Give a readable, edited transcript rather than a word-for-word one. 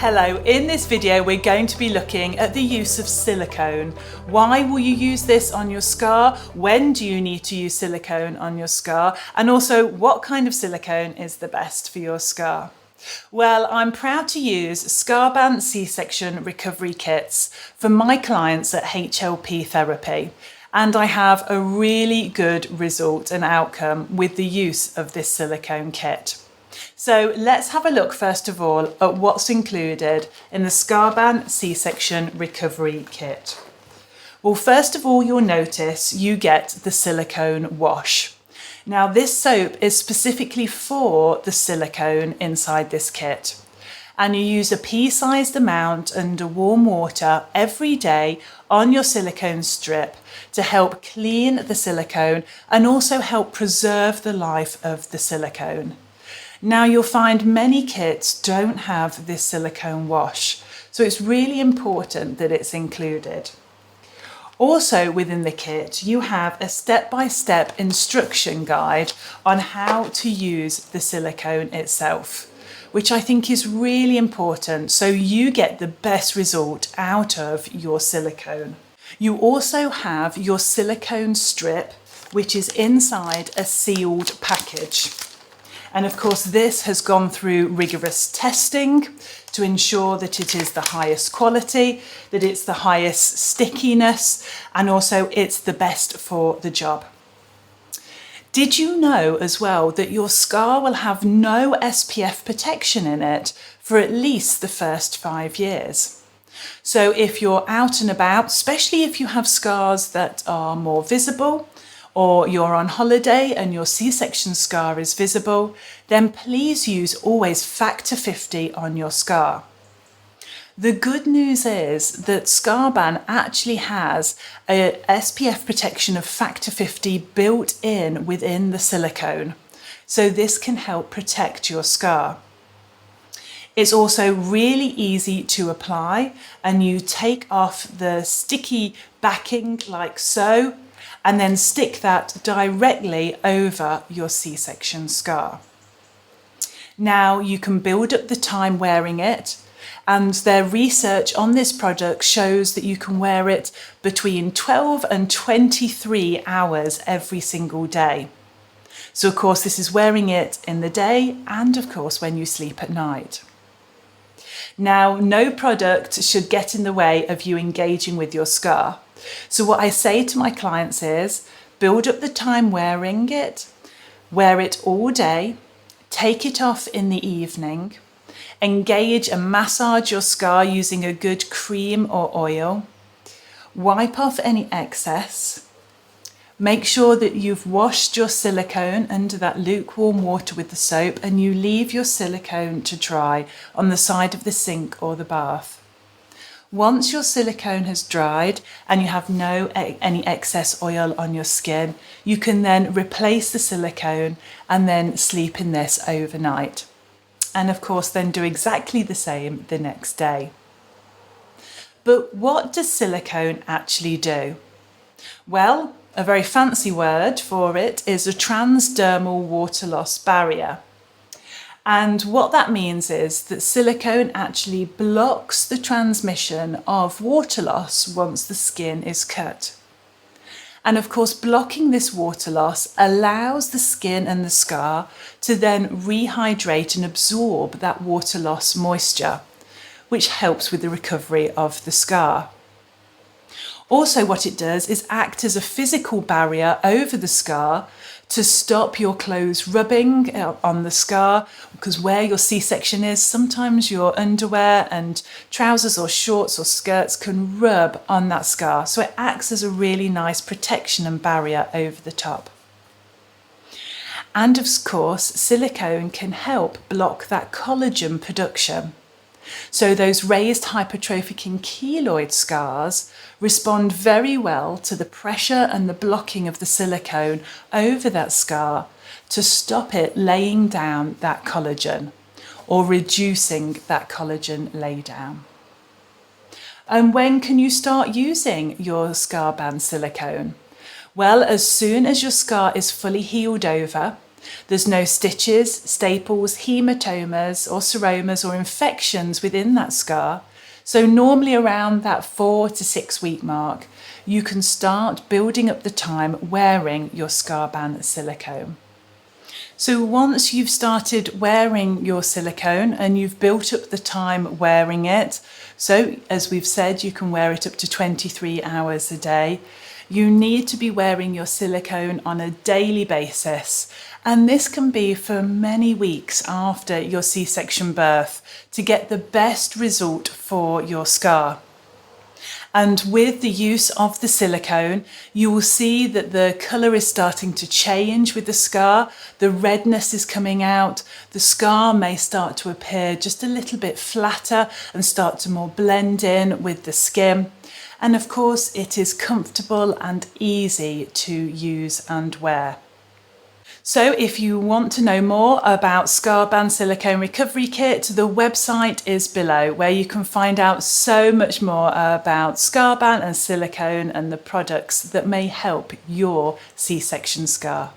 Hello, in this video we're going to be looking at the use of silicone. Why will you use this on your scar? When do you need to use silicone on your scar? And also, what kind of silicone is the best for your scar? Well, I'm proud to use Scarban C-Section recovery kits for my clients at HLP Therapy. And I have a really good result and outcome with the use of this silicone kit. So let's have a look first of all at what's included in the Scarban C-Section recovery kit. Well, first of all, you'll notice you get the silicone wash. Now this soap is specifically for the silicone inside this kit. And you use a pea-sized amount under warm water every day on your silicone strip to help clean the silicone and also help preserve the life of the silicone. Now you'll find many kits don't have this silicone wash, so it's really important that it's included. Also within the kit, you have a step-by-step instruction guide on how to use the silicone itself, which I think is really important so you get the best result out of your silicone. You also have your silicone strip, which is inside a sealed package. And of course, this has gone through rigorous testing to ensure that it is the highest quality, that it's the highest stickiness, and also it's the best for the job. Did you know as well that your scar will have no SPF protection in it for at least the first 5 years? So if you're out and about, especially if you have scars that are more visible, or you're on holiday and your C-section scar is visible, then please use always factor 50 on your scar. The good news is that Scarban actually has a SPF protection of factor 50 built in within the silicone. So this can help protect your scar. It's also really easy to apply, and you take off the sticky backing like so, and then stick that directly over your C-section scar. Now you can build up the time wearing it, and their research on this product shows that you can wear it between 12 and 23 hours every single day. So of course this is wearing it in the day and of course when you sleep at night. Now, no product should get in the way of you engaging with your scar. So what I say to my clients is, build up the time wearing it, wear it all day, take it off in the evening, engage and massage your scar using a good cream or oil, wipe off any excess, make sure that you've washed your silicone under that lukewarm water with the soap and you leave your silicone to dry on the side of the sink or the bath. Once your silicone has dried and you have any excess oil on your skin, you can then replace the silicone and then sleep in this overnight. And of course then do exactly the same the next day. But what does silicone actually do? Well, a very fancy word for it is a transdermal water loss barrier. And what that means is that silicone actually blocks the transmission of water loss once the skin is cut. And of course, blocking this water loss allows the skin and the scar to then rehydrate and absorb that water loss moisture, which helps with the recovery of the scar. Also, what it does is act as a physical barrier over the scar to stop your clothes rubbing on the scar, because where your C-section is, sometimes your underwear and trousers or shorts or skirts can rub on that scar. So it acts as a really nice protection and barrier over the top. And of course, silicone can help block that collagen production. So those raised hypertrophic and keloid scars respond very well to the pressure and the blocking of the silicone over that scar to stop it laying down that collagen or reducing that collagen laydown. And when can you start using your Scarban silicone? Well, as soon as your scar is fully healed over, There's no stitches, staples, hematomas or seromas or infections within that scar. So normally around that 4 to 6 week mark, you can start building up the time wearing your Scarban silicone. So once you've started wearing your silicone and you've built up the time wearing it, so as we've said, you can wear it up to 23 hours a day, you need to be wearing your silicone on a daily basis. And this can be for many weeks after your C-section birth to get the best result for your scar. And with the use of the silicone, you will see that the colour is starting to change with the scar. The redness is coming out. The scar may start to appear just a little bit flatter and start to more blend in with the skin. And of course, it is comfortable and easy to use and wear. So if you want to know more about Scarban Silicone Recovery Kit, the website is below where you can find out so much more about Scarban and silicone and the products that may help your C-section scar.